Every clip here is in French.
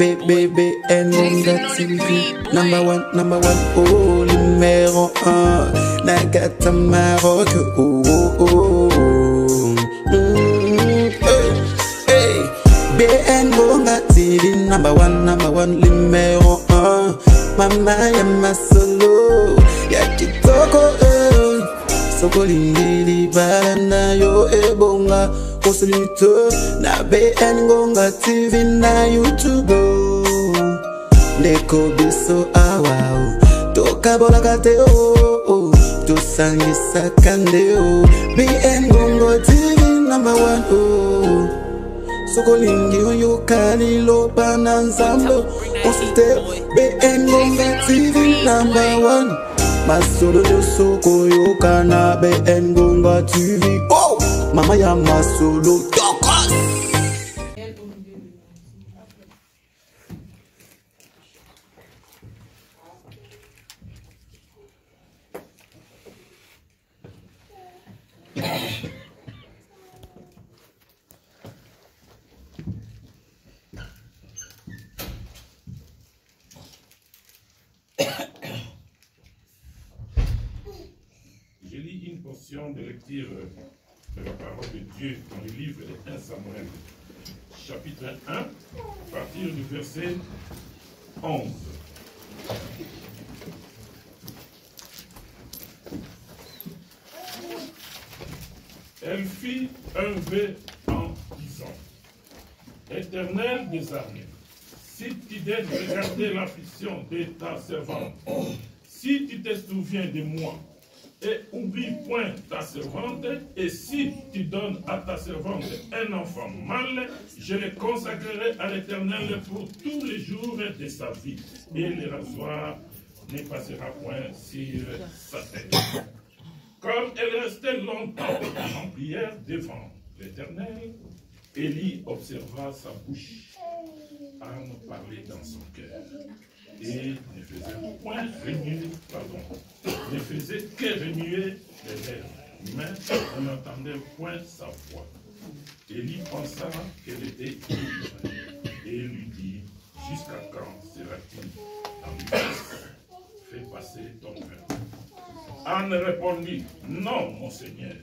BBN TV. Number one, oh, numéro 1. Nagata Maroc, oh, oh, oh. Hey, BN TV. Number one, numéro 1. Mama yama solo, yakitoko, soko lindili balana yo ebonga. Consulite na BN Ngonga TV na YouTube. Ndeko biso awa toka bolakate o tosangisa kande o. BN Ngonga TV number 1 o. Sokolingi oyo kalilo bananzambo. Consulite BN Ngonga TV number 1. Masolo yo soko yo kana BN Ngonga TV. Oh, mama ya masolo tokos. Je lis une portion de lecture de la parole de Dieu dans le livre de 1 Samuel, chapitre 1, à partir du verset 11. Elle fit un vœu en disant: Éternel des armées, si tu daignes regarder l'affliction de ta servante, si tu te souviens de moi, et oublie point ta servante, et si tu donnes à ta servante un enfant mâle, je le consacrerai à l'Éternel pour tous les jours de sa vie, et le rasoir ne passera point sur sa tête. Comme elle restait longtemps en prière devant l'Éternel, Élie observa sa bouche à me parler dans son cœur, et ne faisait point remuer, ne faisait que remuer les lèvres, mais on n'entendait point sa voix. Élie pensa qu'elle était ivre, et lui dit: Jusqu'à quand seras-tu dans l'ivresse? Fais passer ton vin. Anne répondit: Non, mon Seigneur,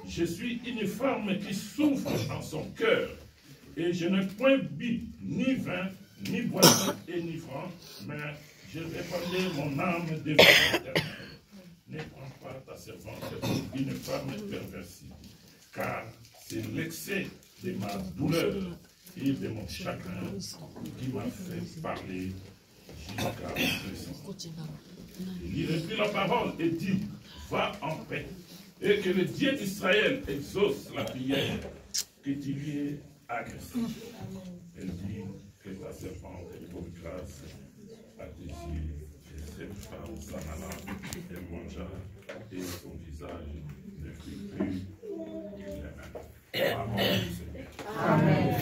je suis une femme qui souffre en son cœur, et je n'ai point bu ni vin, ni boisson enivrant, mais je répandais mon âme devant l'Éternel. Ne prends pas ta servante pour une femme perversie, car c'est l'excès de ma douleur et de mon chagrin qui m'a fait parler jusqu'à présent. Il reprit la parole et dit: Va en paix, et que le Dieu d'Israël exauce la prière que tu lui es agressée. Elle dit: Que ta servante trouve grâce à tes yeux. Et cette femme s'en alla, elle mangea, et son visage ne fut plus le même. Amen, Seigneur. Amen.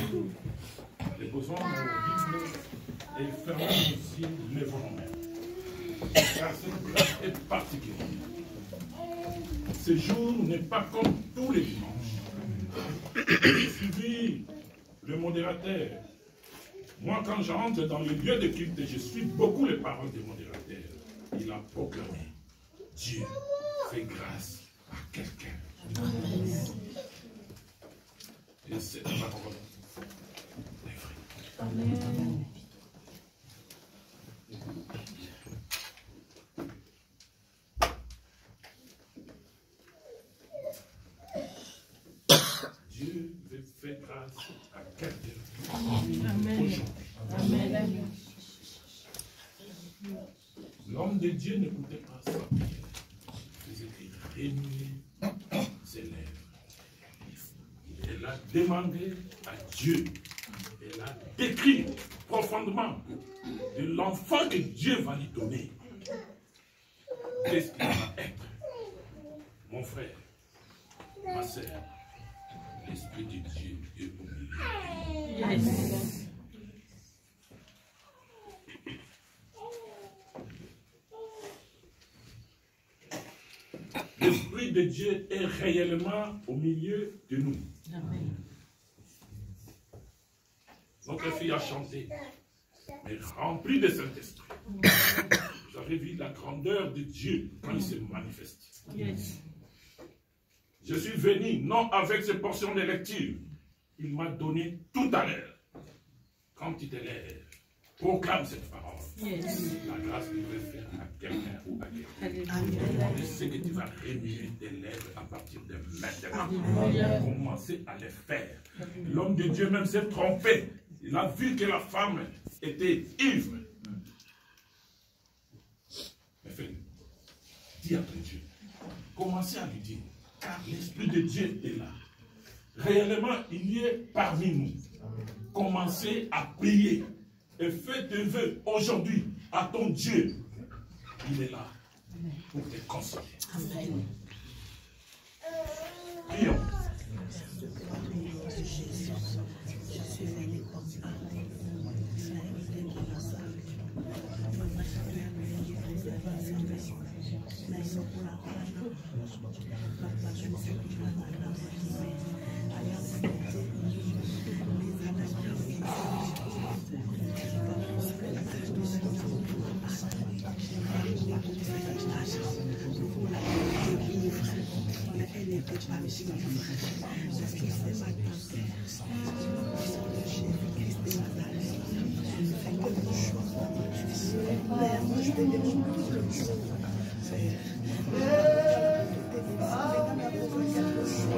Déposons nos Bibles et fermons nos yeux, levons nos mains. Car cette grâce est particulière. Ce jour n'est pas comme tous les dimanches. J'ai suivi le modérateur. Moi, quand j'entre dans le lieu de culte, je suis beaucoup les paroles du modérateur. Il a proclamé: Dieu fait grâce à quelqu'un. Et cette parole est vraie. Amen. Dieu veut faire grâce à quelqu'un. Amen. Amen. L'homme de Dieu n'écoutait pas sa prière. Il faisait remuer ses lèvres. Elle a demandé à Dieu. Elle a décrit profondément de l'enfant que Dieu va lui donner. Qu'est-ce qu'il va être? Mon frère, ma sœur, l'Esprit de Dieu est au milieu. Yes. L'Esprit de Dieu est réellement au milieu de nous. Amen. Notre fille a chanté: mais rempli de Saint-Esprit. Vous avez vu la grandeur de Dieu quand il se manifeste. Yes. Je suis venu, non avec ces portions de lecture. Il m'a donné tout à l'heure. Quand tu te lèves, proclame cette parole. Yes. La grâce qu'il veut faire à quelqu'un ou à quelqu'un. Alléluia. Je sais que tu vas remuer tes lèvres à partir de maintenant. Alléluia. Commencer à les faire. L'homme de Dieu même s'est trompé. Il a vu que la femme était ivre. Mais fais, dis à ton Dieu. Commencez à lui dire. Car l'Esprit de Dieu est là. Réellement, il y est parmi nous. Commencez à prier. Et fais tes vœux aujourd'hui à ton Dieu. Il est là pour te consoler. Amen. Prions.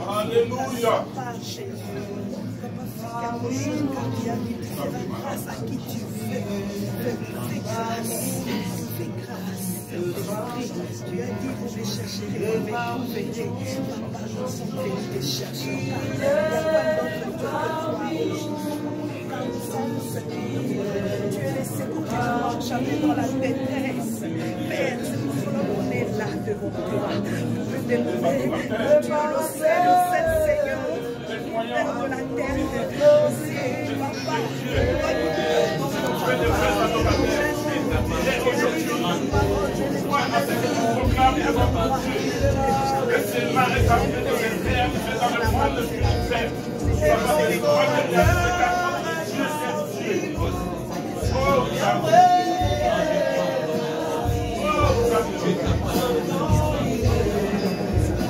Alléluia. Tu as dit que je vais chercher les mauvais pour venir. Papa, nous sommes venus te chercher. Il y a quoi d'autre que toi, Jésus? Quand nous sommes secourus, tu es laissé continuellement jamais dans la détresse. Père, c'est pour cela qu'on est là devant toi. Pour te demander, tu es le seul Seigneur, Père de la terre et de Dieu. Papa, que c'est la rétablir de l'intérieur, mais dans le monde spirituel, ça va être quoi de Dieu, c'est Dieu. Oh,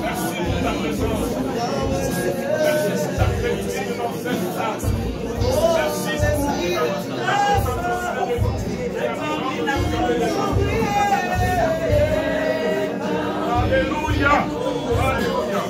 merci de ta présence. Merci de ta fidélité dans cette âme. Merci pour ta présence. Alléluia. Alléluia.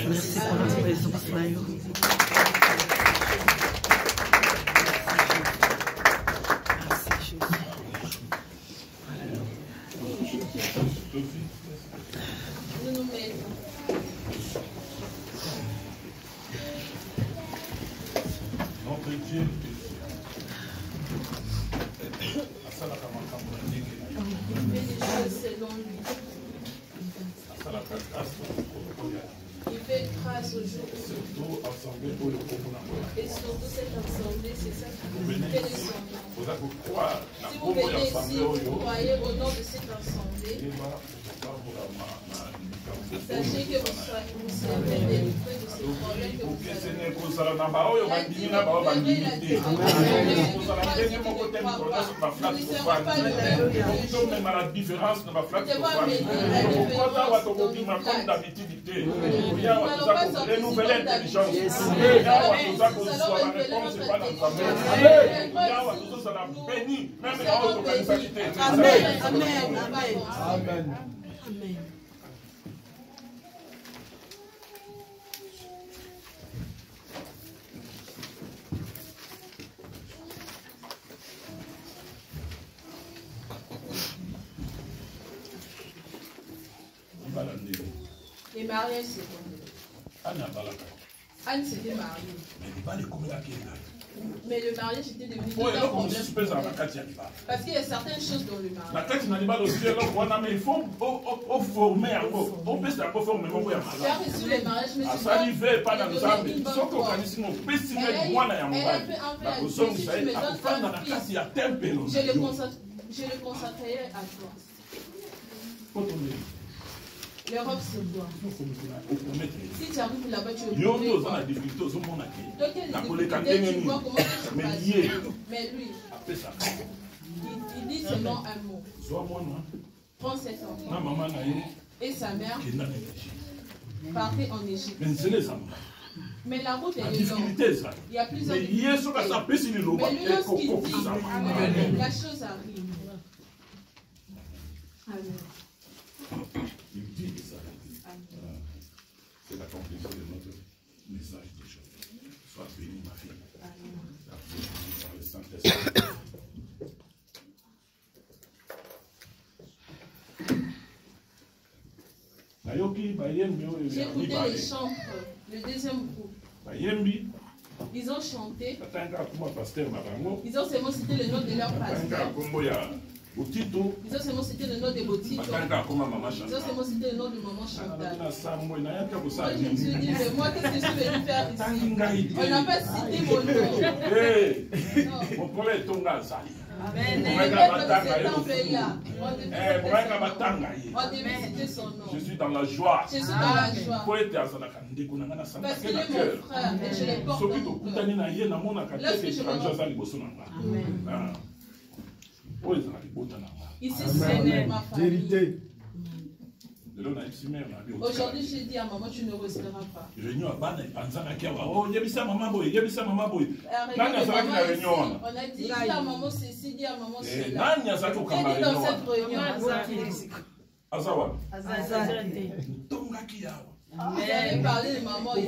Merci pour notre présence, Mayo. Notre Dieu, Il fait grâce au jour. c'est tout ensemble. Et surtout cette assemblée, c'est ça qui Vous venez fait le ici, son. vous avez croire la Si vous combo venez ici, d'assemblée vous croyez au nom de cette assemblée, sachez que vous serez délivrés de ces problèmes que vous Amen. Les mariages, c'est bon. Anne s'était mariée. Mais le mariage était devenu tout un problème. Parce qu'il y a certaines choses dans le mariage. Tu as reçu le mariage, mais tu dois donner une bonne foi. Elle a fait un peu si tu me donnes un fils, je le consacrerai à toi. L'Europe se doit. Si tu arrives là-bas, tu le connais pas. Donc, il y a des difficultés, tu vois comment ça se passe. Mais lui, il dit seulement un mot. Prends cet enfant. Et sa mère partait en Égypte. Mais la route est longue. Il y a plusieurs difficultés. Mais lui, lorsqu'il dit, la chose arrive. Amen. Il dit que ça. C'est la conclusion de notre message d'aujourd'hui. Sois bénie, ma fille. Bénie par le Saint-Esprit. J'ai écouté les chants, le deuxième groupe. Ils ont chanté. Ils ont seulement cité le nom de leur pasteur. Ils ont seulement cité le nom de Botito. Ils ont seulement cité le nom de maman Chantal. Moi, je me suis dit, mais moi, qu'est-ce que je suis venu faire ici? On n'a pas cité mon nom. Mon problème est ton gaz. Amen. Je suis dans la joie. Je suis dans la joie. Parce qu'il est mon frère et je les porte dans mon cœur. Lorsque je me ici, c'est ma famille. Aujourd'hui, j'ai dit à maman, tu ne resteras pas. On a dit, dis à maman ceci, dis à maman cela. J'ai dit dans cette réunion, vous avez parlé de maman ici.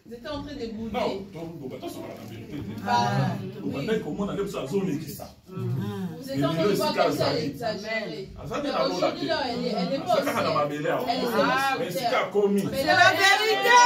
Vous étiez en train de bouder. Vous étiez en train de voir comme ça, elle exagérait. Aujourd'hui, là, elle n'est pas aussi. Elle est seulement. Mais la vérité!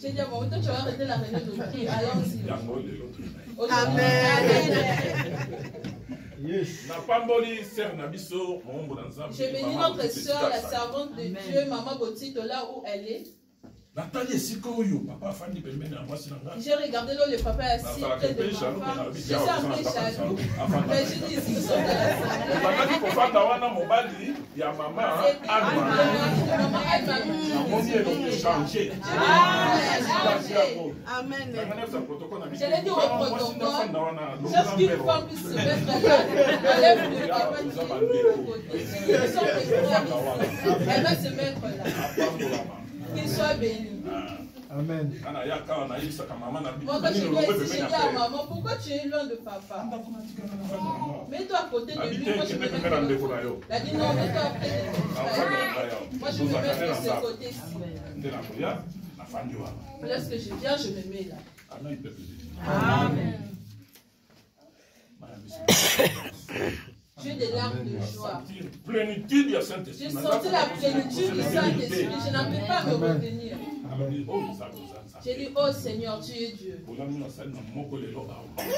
J'ai dit à maman, toi tu vas arrêter la réunion de prière. Allons-y. Je bénis notre soeur, la servante de Dieu, Maman Botito, là où elle est. J'ai regardé là, le papa est assis près de ma femme. Je suis un peu jaloux. Mais je dis, ils sont dans Amen. Je l'ai dit au protocole. Lorsqu'une femme puisse se mettre là, enlève le papa qui est au côté. Ils sont des frères ici. Elle va se mettre là. Qu'il soit béni. Amen. Moi, quand je viens ici, j'ai dit à maman, pourquoi tu es loin de papa? Mets-toi à côté de lui. Moi, je me mets à côté. Elle a dit non, mets-toi à côté de lui. Moi, je me mets de ce côté-ci. Lorsque je viens, je me mets là. Amen. J'ai des larmes de joie. J'ai senti la plénitude du Saint-Esprit. Je n'en peux pas me retenir. J'ai dit, oh Seigneur, tu es Dieu.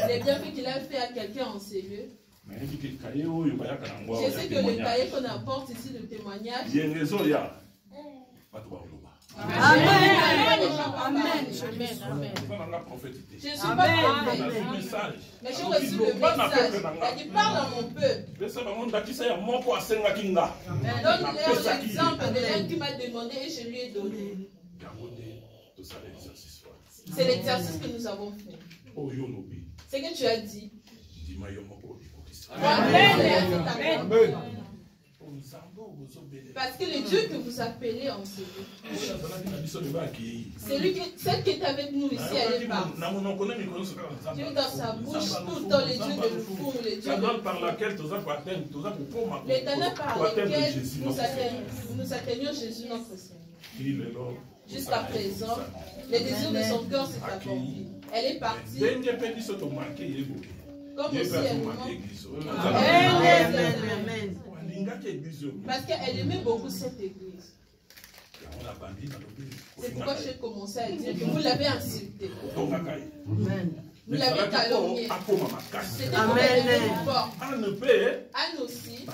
Les bienfaits qu'il a fait à quelqu'un en ces lieux. Je sais que le cahier qu'on apporte ici, le témoignage. Amen. Amen. Je ne suis pas prophète. Mais j'ai reçu le message. Il parle à mon peuple. Donne-leur l'exemple de l'un qui m'a demandé et je lui ai donné. C'est l'exercice que nous avons fait. C'est que tu as dit. Amen. Parce que le Dieu que vous appelez en ce lieu, celle qui est avec nous ici, elle est partie. Dieu dans sa bouche, tout dans les dieux de l'Oufou, les dieux l'éternel par lequel nous atteignons Jésus notre Seigneur. Jusqu'à présent, les désirs de son cœur s'est accompli. Elle est partie. Comme aussi elle nous manque. Amen. Parce qu'elle aimait beaucoup cette église. C'est pourquoi j'ai commencé à dire que vous l'avez insulté. Vous l'avez calomnié. C'était pour qu'elle était forte. Anne aussi.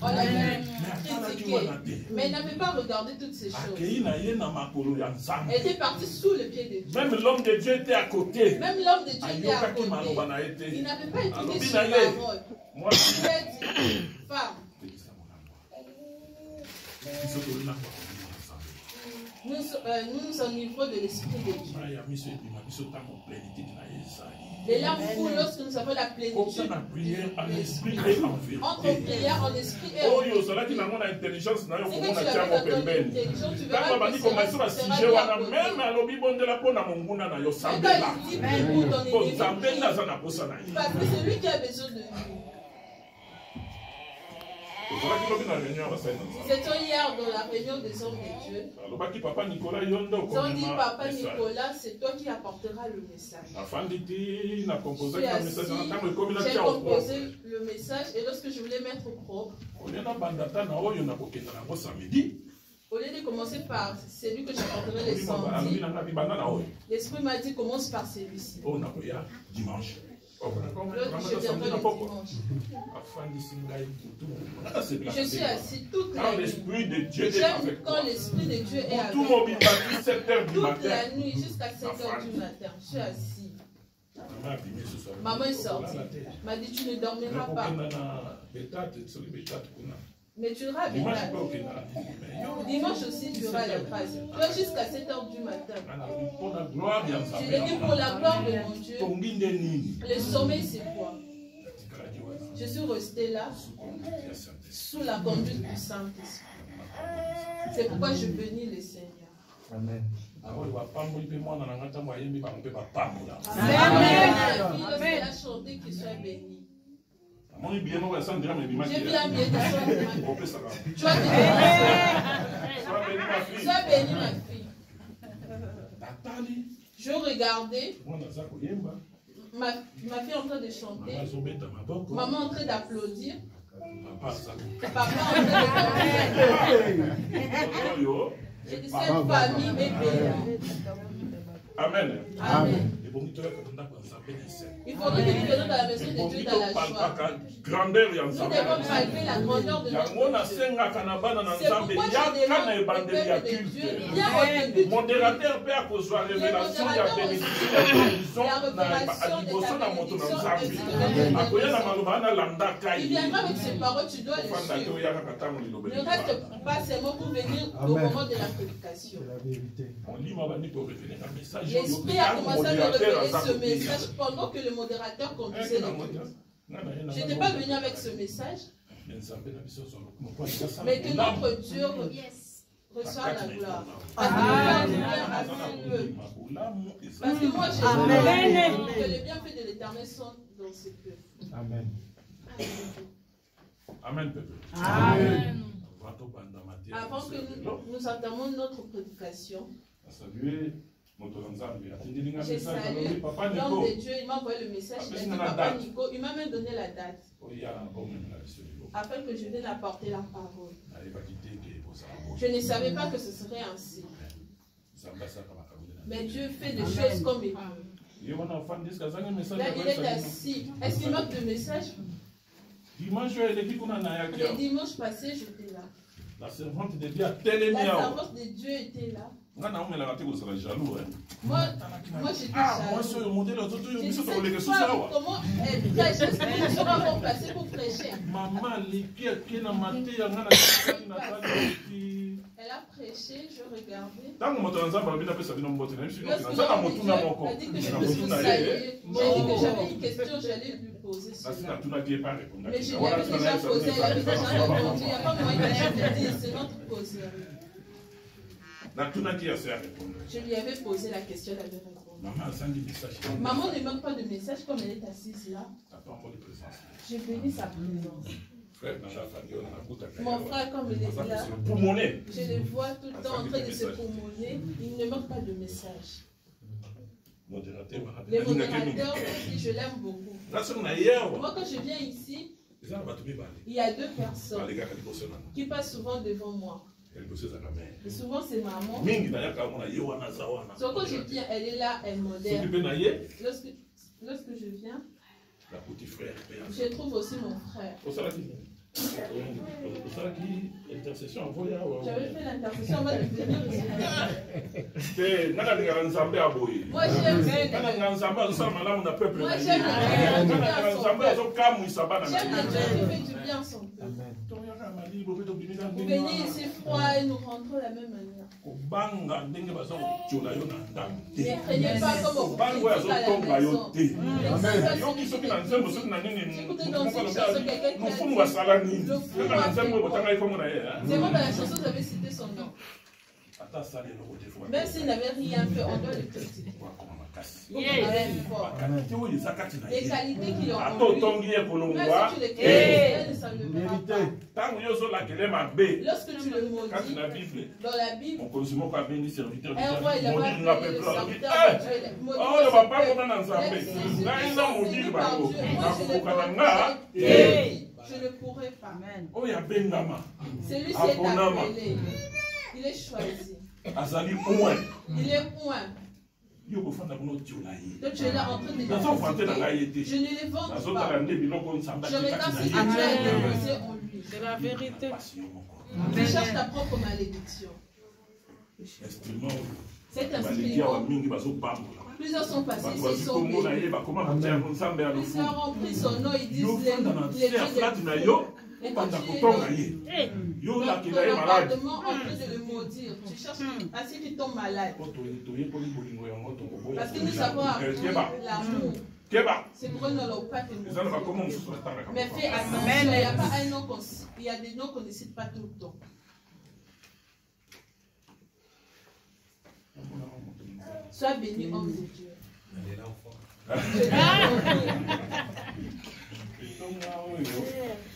On l'avait critiqué. Mais elle n'avait pas regardé toutes ces choses. Elle était partie sous le pied de Dieu. Même l'homme de Dieu était à côté. Même l'homme de Dieu était à côté. Il n'avait pas écouté ses paroles. Il a dit, femme. Nous nous enivrons de l'esprit de Dieu. Les larmes coulent lorsque nous avons la plénitude. Entre prière en esprit et en vérité. C'est que tu avais ton intelligence, tu parce que c'est lui qui a besoin de lui. C'était hier dans la réunion des hommes de Dieu. Ils ont dit, Papa Nicolas, c'est toi qui apporteras le message. J'ai composé le message et lorsque je voulais mettre au propre, au lieu de commencer par celui que j'apporterai les samedis, l'Esprit m'a dit, commence par celui-ci. Je viendrai le dimanche. Je suis assis toute la nuit. J'aime quand l'Esprit de Dieu est avec moi. Toute la nuit jusqu'à 7h du matin. Je suis assis. Maman est sortie. M'a dit, tu ne dormiras pas. Mais tu iras à Béthane. Dimanche aussi, tu auras la grâce. Toi, jusqu'à 7h du matin. Je l'ai dit pour la gloire de mon Dieu. Le sommeil, c'est quoi? Je suis resté là, sous la conduite du Saint-Esprit. C'est pourquoi je bénis le Seigneur. Amen. Amen. Lorsqu'elle a chanté, qu'il soit béni. J'ai vu la mienne. Sois bénie, ma fille. Je regardais ma fille en train de chanter, maman en train d'applaudir, papa en train d'applaudir. J'ai dit, cette famille est bénie. Amen. Amen. Il faudrait que nous venions dans la maison de Dieu dans la joie. Nous devons malgré la grandeur de notre Dieu. C'est pourquoi je demande au peuple de Dieu, viens au début du modérateur peut avoir révélation de la bénédiction de il viendra avec ses paroles, tu dois les suivre. Ne reste pas seulement pour venir au moment de la prédication. L'Esprit a commencé à me révéler ce message pendant que le modérateur conduisait les choses. Je n'étais pas venu avec ce message, mais que notre Dieu reçoit la gloire. Parce que moi, j'ai que les bienfaits de l'Éternel sont dans ce peuple. Amen. Amen, peuple. Amen. Avant que nous entamons notre prédication, j'ai salué l'homme de Dieu, il m'a envoyé le message, il a dit Papa Nico, il m'a même donné la date, afin que je vienne apporter la parole. Je ne savais pas que ce serait ainsi. Mais Dieu fait des choses comme il veut. Là, il est assis. Est-ce qu'il manque de message? Le dimanche passé, j'étais là. La servante de Dieu a télé. La servante de Dieu était là. Moi, j'étais jaloux. J'ai dit, comment elle prêche? Est-ce que tu seras remplacé pour prêcher? Elle a prêché, je regardais. Elle dit que je peux vous saluer. J'ai dit que j'avais une question, j'allais lui poser cela. Mais je lui avais déjà posé, elle avait déjà répondu. Il n'y a pas moyen de dire, c'est notre posé. Je lui avais posé la question, elle avait répondu. Maman ne manque pas de message comme elle est assise là. J'ai béni sa présence. Mon frère, comme il est là, je le vois tout le temps en train de se poumonner. Il ne manque pas de message. Les modérateurs aussi, je l'aime beaucoup. Moi, quand je viens ici, il y a deux personnes qui passent souvent devant moi. Et souvent, c'est maman. Donc, quand je viens, elle est là, elle modère. Lorsque je viens, je trouve aussi mon frère. J'avais fait l'intercession, on va devenir ici. Moi j'aime le Dieu qui fait du bien à son peuple. Vous venez ici froid et nous rentrons de la même manière. Ne craignez pas comme on critique à la maison. Écoutez donc cette chanson, quelqu'un qui a dit le fou a fait quoi? C'est moi dans la chanson, vous avez cité son nom. Même s'il n'avait rien fait, on doit le critiquer. Les qualités qu'il a en lui, même si tu les critiques, ça ne le verra pas. Lorsque tu le maudis, dans la Bible, un roi il a pas le serviteur de Dieu. Je ne pourrais pas. Celui-ci est appelé. Il est choisi. Il est oint. Donc tu es là en train de les critiquer. Je ne les vends pas. Je regarde ce que Dieu a déposé en lui. C'est la vérité. Tu cherches ta propre malédiction. Cet instrument, plusieurs sont passés, ils sont bénis. Plusieurs ont pris son nom, ils disent les dieux des fous. Et quand tu es dans ton appartement en train de le maudire, tu cherches à ce qu'il tombe malade. Parce que nous savons apprendre l'amour. C'est pour ne leur pas te mais fais attention, il n'y a pas un nom il y a des noms qu'on ne cite pas tout le temps. Sois béni, homme de Dieu.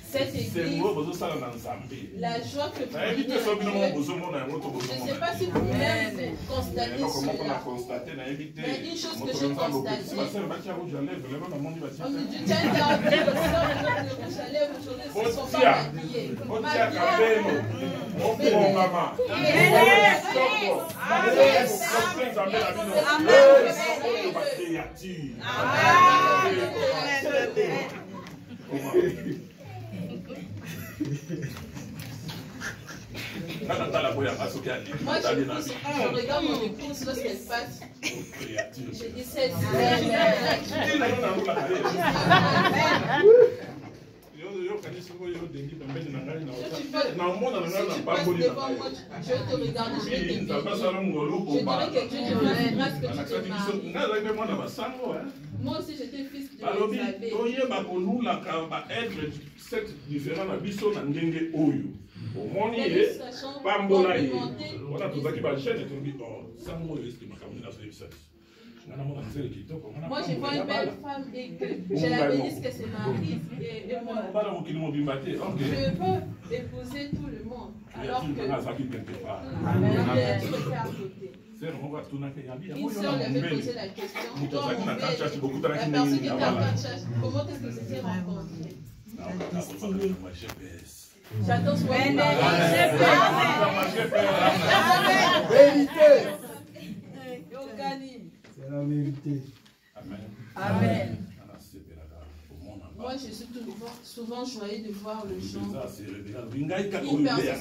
Cette église, la joie que vous vivez, je ne sais pas si vous-même constatez cela, mais une chose que j'ai constatée, homme de Dieu, tu as interrompu le sort de notre rouge à lèvres aujourd'hui, ils ne sont pas maquillés. Moi, je regarde mon épouse lorsqu'elle passe. Je dis c'est je vais te regarder, je vais te bénir. Je dirais que Dieu te fasse grâce que tu te maries. Moi aussi, j'étais fils de moi, je vois une belle femme et que je la bénisse que c'est Marie et moi. Je veux épouser tout le monde. Alors que être à côté. Une soeur lui avait posé la question. La personne qui était en train de chercher, comment est-ce que vous étiez rencontrés? J'attends ce moment. C'est la vérité. Amen. Amen. Moi, je suis souvent joyeux de voir le gens. Il persiste se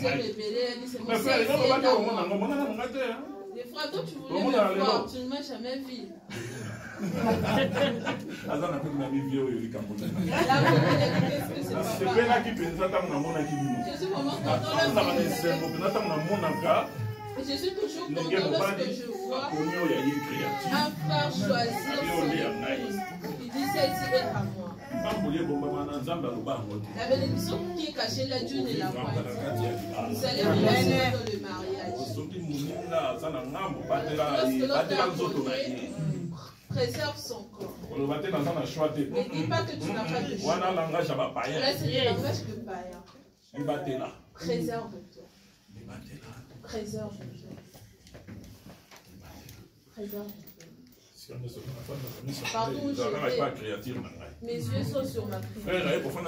révéler, elle dit c'est mon sexe. Des fois, toi, tu voulais me voir, tu ne m'as jamais vu. Je suis vraiment content je suis toujours content lorsque je vois un frère choisir son épouse. Il dit celle-ci est à moi. La bénédiction qui est cachée là, Dieu ne la voit pas. Vous allez recevoir dans le mariage. Lorsque l'autre préserve son corps. Ne dis pas que tu n'as pas de choix. Là, c'est le langage de païen. Préserve-toi. Préserve-toi. Pardon, mes yeux sont sur ma prière. Les fois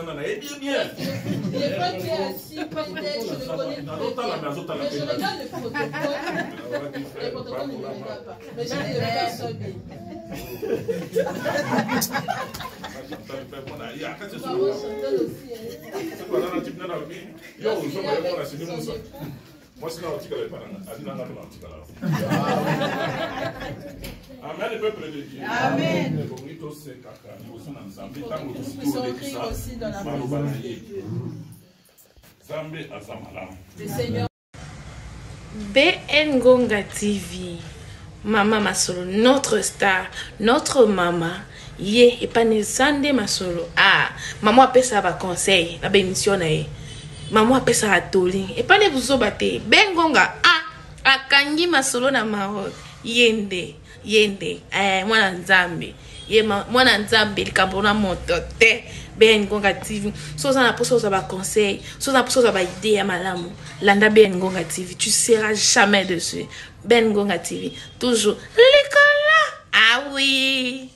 qui est assis près d'elle, je le connais très bien. Mais je regarde le protocole. Le protocole ne me regarde pas. Mais j'ai des personnes bien. Maman chantonne aussi. Moi, c'est là où tu as Amen, le peuple de Dieu. Amen. Nous puissions rire aussi dans la présence de Dieu. Le Seigneur. BN Ngonga TV. Maman Masolo, notre star, notre maman. Ye, et pas Sande Masolo. Ah, maman a fait ça à conseil, la bénédiction. Maman a fait ça à Toli. Et pas les vous obaté. BN Ngonga, ah, a Kangi Masolo na Maroc. Yende. Mwana Nzambe. Mwana Nzambe, likabona motote. BN Ngonga TV. Soza na poso za ba conseil, soza na poso za ba idée ya malamu. Landa BN Ngonga TV, tu seras jamais dessus. BN Ngonga TV, toujours l'école là. Ah oui.